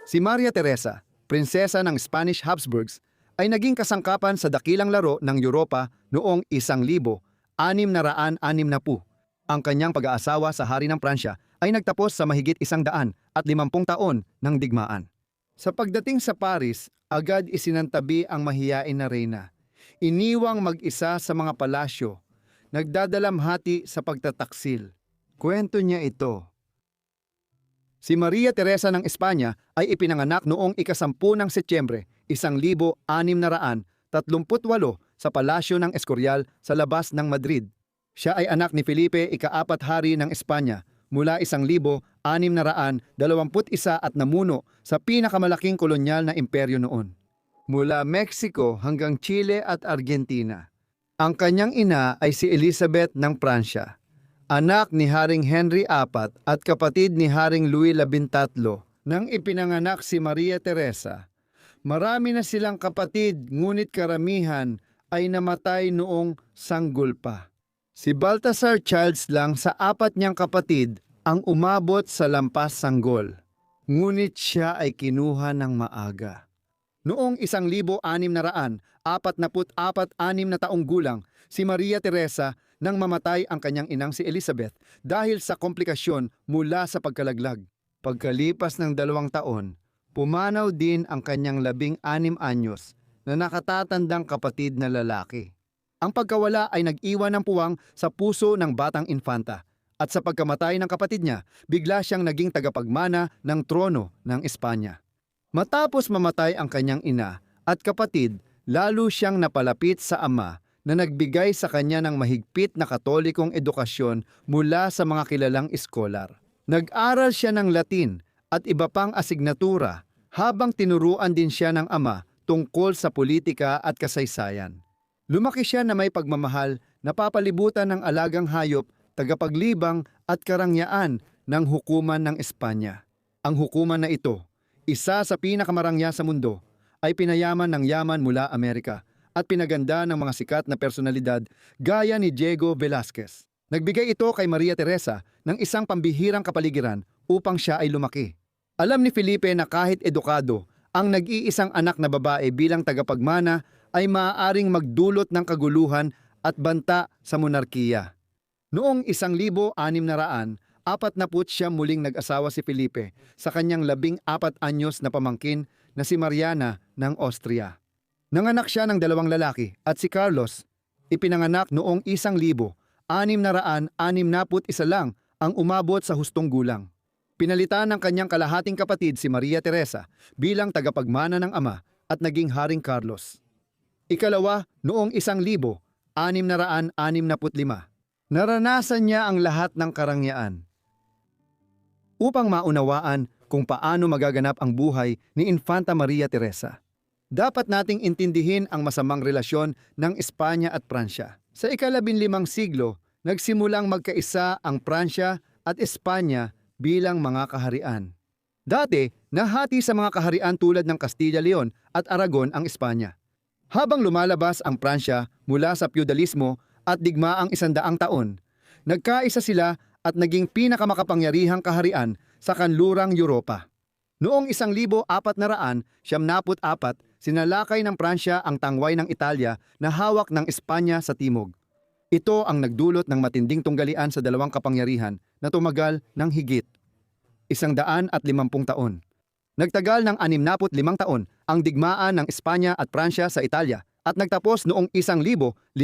Si Maria Teresa, prinsesa ng Spanish Habsburgs, ay naging kasangkapan sa dakilang laro ng Europa noong 1660. Ang kanyang pag-aasawa sa hari ng Pransya ay nagtapos sa mahigit 150 taon ng digmaan. Sa pagdating sa Paris, agad isinantabi ang mahiyain na reyna. Iniwang mag-isa sa mga palasyo, nagdadalamhati sa pagtataksil. Kwento niya ito. Si Maria Teresa ng Espanya ay ipinanganak noong ika-10 ng Setyembre, 1638 sa palasyo ng Escorial sa labas ng Madrid. Siya ay anak ni Felipe ika-4 hari ng Espanya mula 1621 at namuno sa pinakamalaking kolonyal na imperyo noon, mula Mexico hanggang Chile at Argentina. Ang kanyang ina ay si Elizabeth ng Pransya, anak ni Haring Henry IV at kapatid ni Haring Louis XIII. Nang ipinanganak si Maria Teresa, marami na silang kapatid ngunit karamihan ay namatay noong sanggol pa. Si Baltasar Childs lang sa 4 niyang kapatid ang umabot sa lampas sanggol, ngunit siya ay kinuha ng maaga. Noong 1644, 6 na taong gulang, si Maria Teresa nang mamatay ang kanyang inang si Elizabeth dahil sa komplikasyon mula sa pagkalaglag. Pagkalipas ng 2 taon, pumanaw din ang kanyang 16 anyos na nakatatandang kapatid na lalaki. Ang pagkawala ay nag-iwan ng puwang sa puso ng batang infanta at sa pagkamatay ng kapatid niya, bigla siyang naging tagapagmana ng trono ng Espanya. Matapos mamatay ang kanyang ina at kapatid, lalo siyang napalapit sa ama na nagbigay sa kanya ng mahigpit na katolikong edukasyon mula sa mga kilalang iskolar. Nag-aral siya ng Latin at iba pang asignatura habang tinuruan din siya ng ama tungkol sa politika at kasaysayan. Lumaki siya na may pagmamahal, napapalibutan ng alagang hayop, tagapaglibang at karangyaan ng hukuman ng Espanya. Ang hukuman na ito, isa sa pinakamarangya sa mundo, ay pinayaman ng yaman mula Amerika at pinaganda ng mga sikat na personalidad gaya ni Diego Velázquez. Nagbigay ito kay Maria Teresa ng isang pambihirang kapaligiran upang siya ay lumaki. Alam ni Felipe na kahit edukado, ang nag-iisang anak na babae bilang tagapagmana ay maaaring magdulot ng kaguluhan at banta sa monarkiya. Noong 1649, muling nag-asawa si Felipe sa kanyang 14 anyos na pamangkin na si Mariana ng Austria. Nanganak siya ng 2 lalaki at si Carlos, ipinanganak noong 1661 lang ang umabot sa hustong gulang. Pinalitan ng kanyang kalahating kapatid si Maria Teresa bilang tagapagmana ng ama at naging Haring Carlos. Ikalawa, noong 1665, naranasan niya ang lahat ng karangyaan. Upang maunawaan kung paano magaganap ang buhay ni Infanta Maria Teresa, dapat nating intindihin ang masamang relasyon ng Espanya at Pransya. Sa ika-15 siglo, nagsimulang magkaisa ang Pransya at Espanya bilang mga kaharian. Dati, nahati sa mga kaharian tulad ng Castilla, Leon at Aragon ang Espanya. Habang lumalabas ang Pransya mula sa feudalismo at digmaang 100 taon, nagkaisa sila at naging pinakamakapangyarihang kaharian sa kanlurang Europa. Noong 1474, sinalakay ng Pransya ang tangway ng Italia na hawak ng Espanya sa timog. Ito ang nagdulot ng matinding tunggalian sa dalawang kapangyarihan na tumagal ng higit 150 taon. Nagtagal ng 65 taon ang digmaan ng Espanya at Pransya sa Italia at nagtapos noong 1559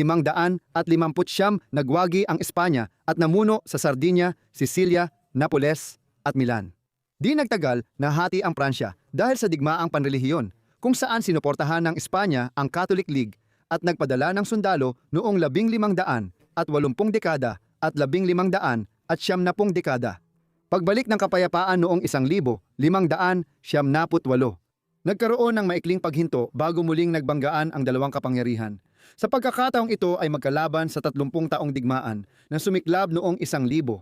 nagwagi ang Espanya at namuno sa Sardinia, Sicilia, Napoles at Milan. Di nagtagal nahati ang Pransya dahil sa digmaang panrelihiyon kung saan sinuportahan ng Espanya ang Catholic League at nagpadala ng sundalo noong 1580 dekada at 1590 dekada. Pagbalik ng kapayapaan noong 1578, nagkaroon ng maikling paghinto bago muling nagbanggaan ang dalawang kapangyarihan. Sa pagkakataong ito ay magkalaban sa 30 taong digmaan na sumiklab noong 1618.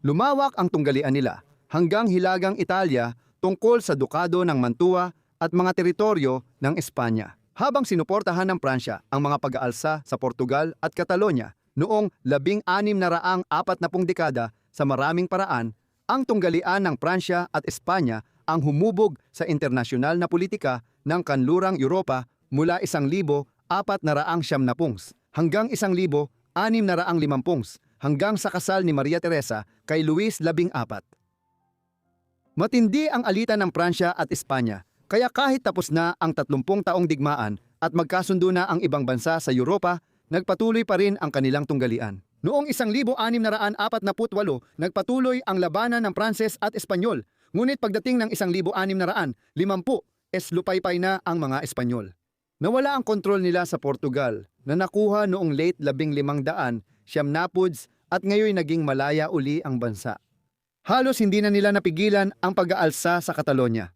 Lumawak ang tunggalian nila hanggang hilagang Italia tungkol sa Dukado ng Mantua at mga teritoryo ng Espanya. Habang sinuportahan ng Pransya ang mga pag-aalsa sa Portugal at Catalonia noong 1640 dekada sa maraming paraan, Ang tunggalian ng Pransya at Espanya ang humubog sa internasyonal na politika ng kanlurang Europa mula 1470 hanggang 1650 hanggang sa kasal ni Maria Teresa kay Luis XIV. Matindi ang alitan ng Pransya at Espanya, kaya kahit tapos na ang 30 taong digmaan at magkasundo na ang ibang bansa sa Europa, nagpatuloy pa rin ang kanilang tunggalian. Noong 1648, nagpatuloy ang labanan ng Pranses at Espanyol, ngunit pagdating ng 1650, lupaypay na ang mga Espanyol. Nawala ang kontrol nila sa Portugal, na nakuha noong late 1500, at ngayon naging malaya uli ang bansa. Halos hindi na nila napigilan ang pag-aalsa sa Catalonia.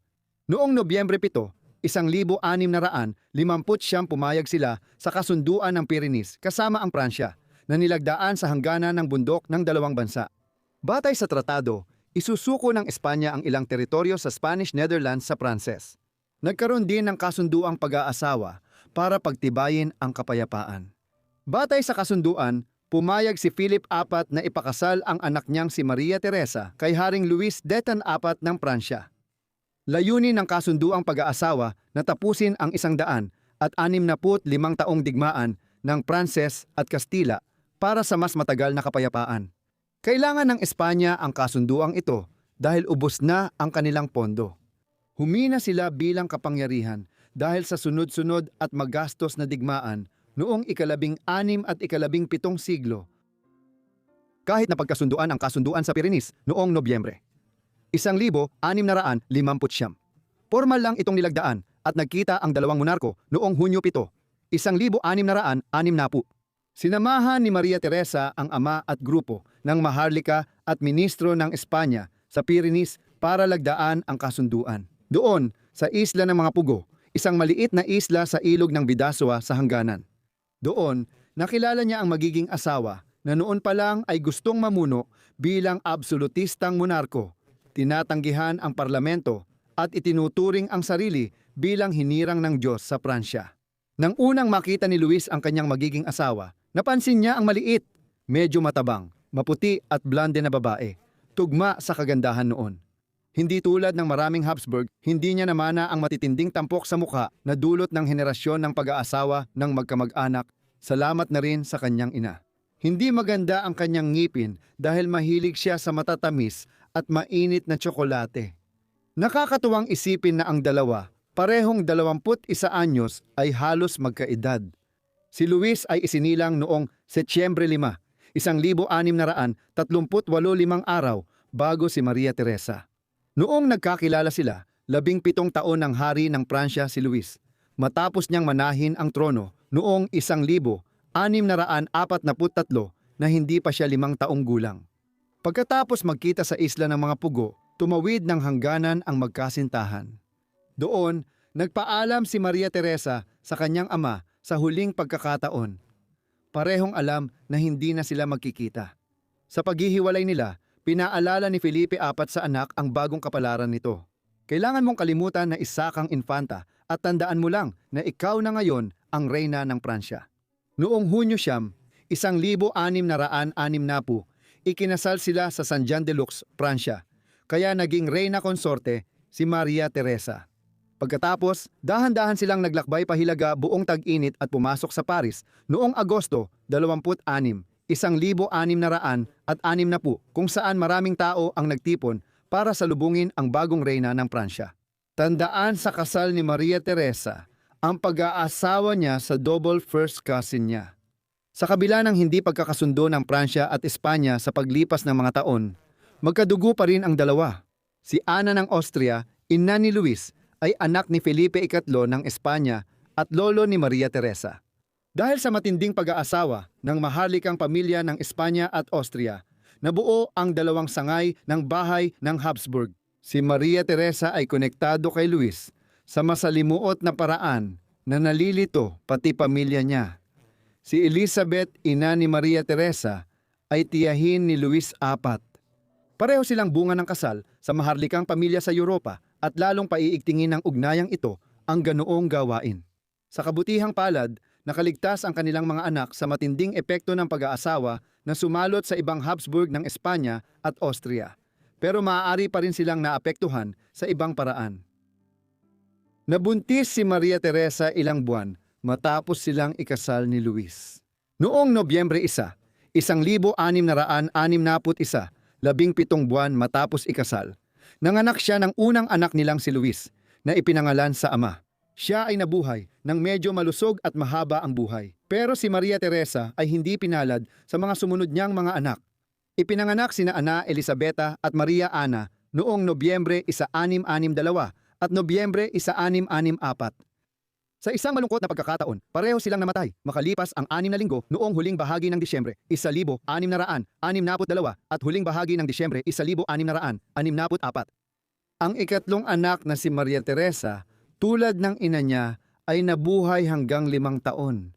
Noong Nobyembre 7, 1650 pumayag sila sa kasunduan ng Pyrenees kasama ang Pransya, na nilagdaan sa hangganan ng bundok ng dalawang bansa. Batay sa tratado, isusuko ng Espanya ang ilang teritoryo sa Spanish Netherlands sa Pranses. Nagkaroon din ng kasunduang pag-aasawa para pagtibayin ang kapayapaan. Batay sa kasunduan, pumayag si Philip IV na ipakasal ang anak niyang si Maria Teresa kay Haring Luis XIV ng Pransya. Layunin ng kasunduang pag-aasawa na tapusin ang 165 taong digmaan ng Pranses at Kastila para sa mas matagal na kapayapaan. Kailangan ng Espanya ang kasunduang ito dahil ubos na ang kanilang pondo. Humina sila bilang kapangyarihan dahil sa sunod-sunod at magastos na digmaan noong 16 at 17 siglo. Kahit napagkasunduan ang kasunduan sa Pyrenees noong Nobyembre 1650. Formal lang itong nilagdaan at nagkita ang dalawang monarko noong Hunyo 7, 1660. Sinamahan ni Maria Teresa ang ama at grupo ng Maharlika at ministro ng Espanya sa Pyrenees para lagdaan ang kasunduan. Doon, sa isla ng mga Pugo, isang maliit na isla sa ilog ng Bidassoa sa hangganan. Doon, nakilala niya ang magiging asawa na noon pa lang ay gustong mamuno bilang absolutistang monarko. Tinatanggihan ang parlamento at itinuturing ang sarili bilang hinirang ng Diyos sa Pransya. Nang unang makita ni Luis ang kanyang magiging asawa, napansin niya ang maliit, medyo matabang, maputi at blonde na babae, tugma sa kagandahan noon. Hindi tulad ng maraming Habsburg, hindi niya namana ang matitinding tampok sa mukha na dulot ng henerasyon ng pag-aasawa ng magkamag-anak, salamat na rin sa kanyang ina. Hindi maganda ang kanyang ngipin dahil mahilig siya sa matatamis at mainit na tsokolate. Nakakatuwang isipin na ang dalawa, parehong 21 anyos, ay halos magkaedad. Si Luis ay isinilang noong Setyembre 5, 1635 araw bago si Maria Teresa. Noong nagkakilala sila, 17 taon ng hari ng Pransya si Luis, matapos niyang manahin ang trono noong 1643 na hindi pa siya 5 taong gulang. Pagkatapos magkita sa isla ng mga Pugo, tumawid ng hangganan ang magkasintahan. Doon, nagpaalam si Maria Teresa sa kanyang ama sa huling pagkakataon. Parehong alam na hindi na sila magkikita. Sa paghihiwalay nila, pinaalala ni Felipe IV sa anak ang bagong kapalaran nito. Kailangan mong kalimutan na isa kang infanta at tandaan mo lang na ikaw na ngayon ang reyna ng Pransya. Noong Hunyo 1660, ikinasal sila sa San Jean de Lux, Pransya, kaya naging reyna konsorte si Maria Teresa. Pagkatapos, dahan-dahan silang naglakbay pahilaga buong tag-init at pumasok sa Paris noong Agosto 26, 1660 kung saan maraming tao ang nagtipon para salubungin ang bagong reyna ng Pransya. Tandaan sa kasal ni Maria Teresa ang pag-aasawa niya sa double first cousin niya. Sa kabila ng hindi pagkakasundo ng Pransya at Espanya sa paglipas ng mga taon, magkadugo pa rin ang dalawa. Si Ana ng Austria, ina ni Luis, ay anak ni Felipe III ng Espanya at lolo ni Maria Teresa. Dahil sa matinding pag-aasawa ng maharlikang pamilya ng Espanya at Austria, nabuo ang dalawang sangay ng bahay ng Habsburg. Si Maria Teresa ay konektado kay Luis sa masalimuot na paraan na nalilito pati pamilya niya. Si Elizabeth, ina ni Maria Teresa, ay tiyahin ni Luis IV. Pareho silang bunga ng kasal sa maharlikang pamilya sa Europa at lalong paiigtingin ng ugnayang ito ang ganoong gawain. Sa kabutihang palad, nakaligtas ang kanilang mga anak sa matinding epekto ng pag-aasawa na sumalot sa ibang Habsburg ng Espanya at Austria. pero maaari pa rin silang naapektuhan sa ibang paraan. Nabuntis si Maria Teresa ilang buwan matapos silang ikasal ni Luis. Noong Nobyembre 1, 1661, 17 buwan matapos ikasal, nanganak siya ng unang anak nilang si Luis na ipinangalan sa ama. Siya ay nabuhay ng medyo malusog at mahaba ang buhay. Pero si Maria Teresa ay hindi pinalad sa mga sumunod niyang mga anak. Ipinanganak sina Ana Elisabeta at Maria Ana noong Nobyembre 1662 at Nobyembre 1664. Sa isang malungkot na pagkakataon, pareho silang namatay makalipas ang 6 na linggo noong huling bahagi ng Disyembre 1662 at huling bahagi ng Disyembre 1664. Ang ikatlong anak na si Maria Teresa, tulad ng ina niya, ay nabuhay hanggang 5 taon.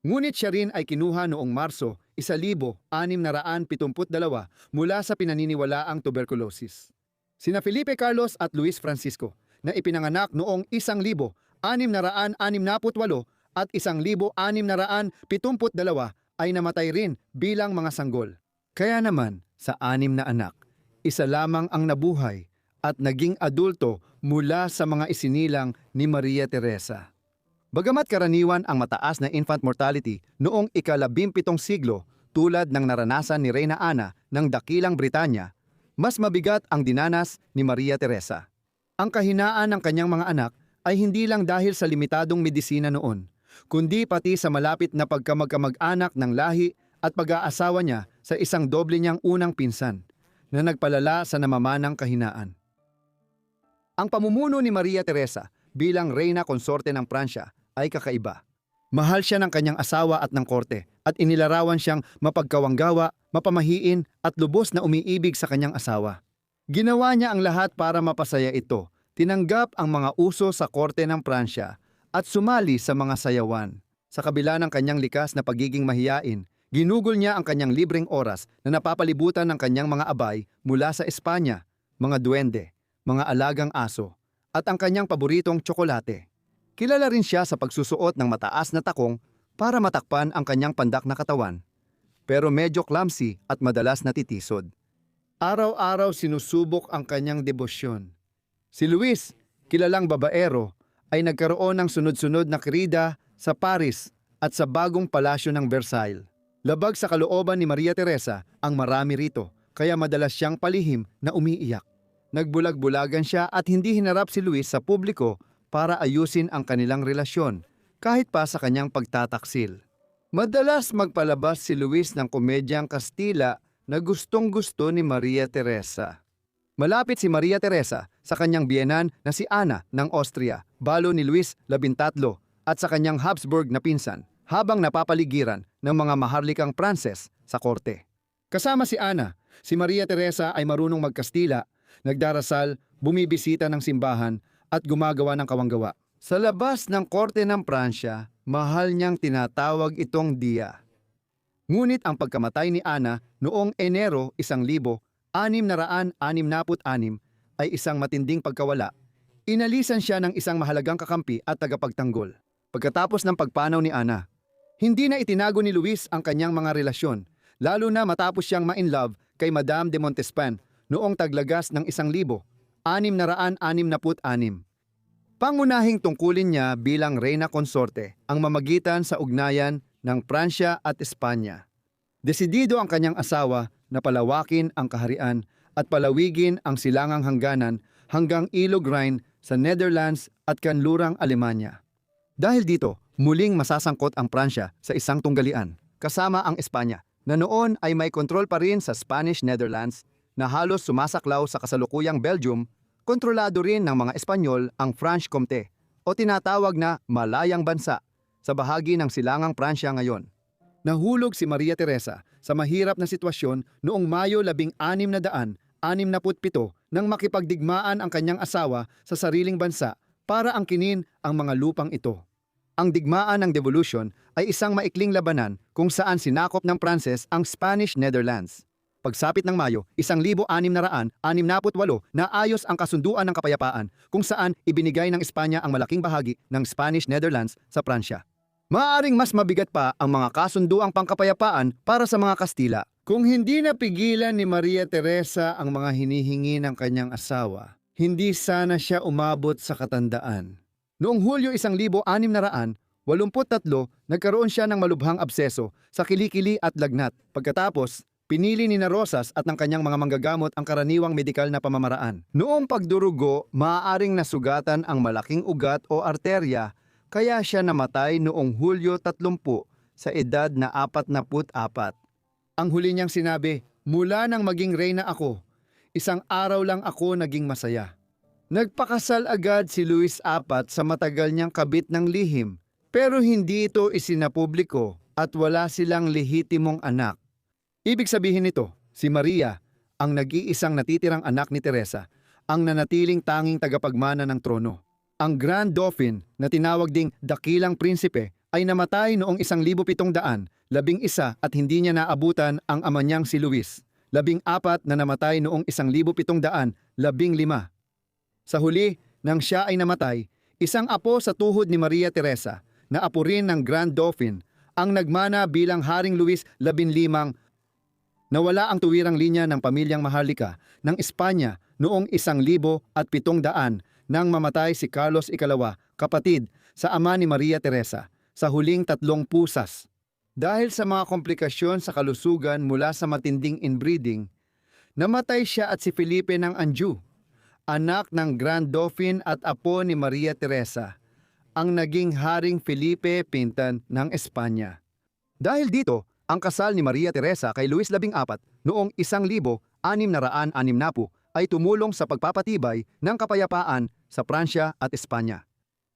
Ngunit siya rin ay kinuha noong Marso 1672 mula sa pinaniniwalaang tuberculosis. Sina Felipe Carlos at Luis Francisco na ipinanganak noong 1668 at 1672 ay namatay rin bilang mga sanggol. Kaya naman, sa 6 na anak, isa lamang ang nabuhay at naging adulto mula sa mga isinilang ni Maria Teresa. Bagamat karaniwan ang mataas na infant mortality noong ika-17 siglo tulad ng naranasan ni Reyna Ana ng Dakilang Britanya, mas mabigat ang dinanas ni Maria Teresa. Ang kahinaan ng kanyang mga anak ay hindi lang dahil sa limitadong medisina noon, kundi pati sa malapit na pagkamag-anak ng lahi at pag-aasawa niya sa isang doble niyang unang pinsan na nagpalala sa namamanang kahinaan. Ang pamumuno ni Maria Teresa bilang reyna konsorte ng Pransya ay kakaiba. Mahal siya ng kanyang asawa at ng korte at inilarawan siyang mapagkawanggawa, mapamahiin at lubos na umiibig sa kanyang asawa. Ginawa niya ang lahat para mapasaya ito. Tinanggap ang mga uso sa korte ng Pransya at sumali sa mga sayawan. Sa kabila ng kanyang likas na pagiging mahiyain, ginugol niya ang kanyang libreng oras na napapalibutan ng kanyang mga abay mula sa Espanya, mga duwende, mga alagang aso, at ang kanyang paboritong tsokolate. Kilala rin siya sa pagsusuot ng mataas na takong para matakpan ang kanyang pandak na katawan, pero medyo clumsy at madalas natitisod. Araw-araw sinusubok ang kanyang debosyon. Si Luis, kilalang babaero, ay nagkaroon ng sunod-sunod na krida sa Paris at sa bagong palasyo ng Versailles. Labag sa kalooban ni Maria Teresa ang marami rito, kaya madalas siyang palihim na umiiyak. Nagbulag-bulagan siya at hindi hinarap si Luis sa publiko para ayusin ang kanilang relasyon, kahit pa sa kanyang pagtataksil. Madalas magpalabas si Luis ng komedyang Kastila na gustong-gusto ni Maria Teresa. Malapit si Maria Teresa sa kanyang biyenan na si Ana ng Austria, balo ni Luis XIII at sa kanyang Habsburg na pinsan, habang napapaligiran ng mga maharlikang Pranses sa korte. Kasama si Ana, si Maria Teresa ay marunong magkastila, nagdarasal, bumibisita ng simbahan at gumagawa ng kawanggawa. Sa labas ng korte ng Pransya, mahal niyang tinatawag itong Dia. Ngunit ang pagkamatay ni Ana noong Enero 1666 ay isang matinding pagkawala. Inalisan siya ng isang mahalagang kakampi at tagapagtanggol. Pagkatapos ng pagpanaw ni Ana, hindi na itinago ni Luis ang kanyang mga relasyon, lalo na matapos siyang ma-inlove kay Madame de Montespan noong taglagas ng 1666. Pangunahing tungkulin niya bilang reyna konsorte ang mamagitan sa ugnayan ng Pransya at Espanya. Desidido ang kanyang asawa na palawakin ang kaharian at palawigin ang silangang hangganan hanggang Ilog Rhine sa Netherlands at kanlurang Alemanya. Dahil dito, muling masasangkot ang Pransya sa isang tunggalian, kasama ang Espanya, na noon ay may kontrol pa rin sa Spanish Netherlands na halos sumasaklaw sa kasalukuyang Belgium. Kontrolado rin ng mga Espanyol ang Franche-Comté o tinatawag na Malayang Bansa sa bahagi ng silangang Pransya ngayon. Nahulog si Maria Teresa sa mahirap na sitwasyon noong Mayo 1667 nang makipagdigmaan ang kanyang asawa sa sariling bansa para angkinin ang mga lupang ito. Ang digmaan ng devolution ay isang maikling labanan kung saan sinakop ng Pranses ang Spanish Netherlands. Pagsapit ng Mayo 1668, naayos ang kasunduan ng kapayapaan kung saan ibinigay ng Espanya ang malaking bahagi ng Spanish Netherlands sa Pransya. Maaaring mas mabigat pa ang mga kasunduang pangkapayapaan para sa mga Kastila Kung hindi napigilan ni Maria Teresa ang mga hinihingi ng kanyang asawa, hindi sana siya umabot sa katandaan. Noong Hulyo 1683, nagkaroon siya ng malubhang abseso sa kilikili at lagnat. Pagkatapos, pinili ni na Rosas at ng kanyang mga manggagamot ang karaniwang medikal na pamamaraan. Noong pagdurugo, maaaring nasugatan ang malaking ugat o arterya, kaya siya namatay noong Hulyo 30 sa edad na 44. Ang huli niyang sinabi, "Mula nang maging reyna ako, isang araw lang ako naging masaya." Nagpakasal agad si Luis IV sa matagal niyang kabit ng lihim, pero hindi ito isinapubliko at wala silang lehitimong anak. Ibig sabihin nito, si Maria, ang nag-iisang natitirang anak ni Teresa, ang nanatiling tanging tagapagmana ng trono. Ang Grand Dauphin, na tinawag ding Dakilang Prinsipe, ay namatay noong 1711 at hindi niya naabutan ang ama niyang si Luis, 14 na namatay noong 1715. Sa huli, nang siya ay namatay, isang apo sa tuhod ni Maria Teresa, na apo rin ng Grand Dauphin, ang nagmana bilang Haring Luis XV. Nawala ang tuwirang linya ng pamilyang Maharlika ng Espanya noong 1700 nang mamatay si Carlos II, kapatid sa ama ni Maria Teresa, sa huling 3 pusas. Dahil sa mga komplikasyon sa kalusugan mula sa matinding inbreeding, namatay siya at si Felipe ng Anjou, anak ng Grand Dauphin at apo ni Maria Teresa, ang naging Haring Felipe Pintan ng Espanya. Dahil dito, ang kasal ni Maria Teresa kay Luis XIV noong 1660 ay tumulong sa pagpapatibay ng kapayapaan sa Pransya at Espanya.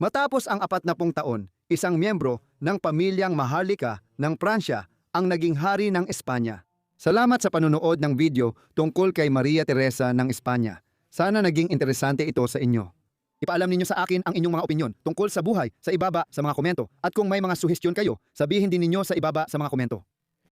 Matapos ang 40 taon, isang miyembro ng pamilyang Maharlika ng Pransya ang naging hari ng Espanya. Salamat sa panunood ng video tungkol kay Maria Teresa ng Espanya. Sana naging interesante ito sa inyo. Ipaalam ninyo sa akin ang inyong mga opinyon tungkol sa buhay sa ibaba sa mga komento. At kung may mga suhestyon kayo, sabihin din ninyo sa ibaba sa mga komento.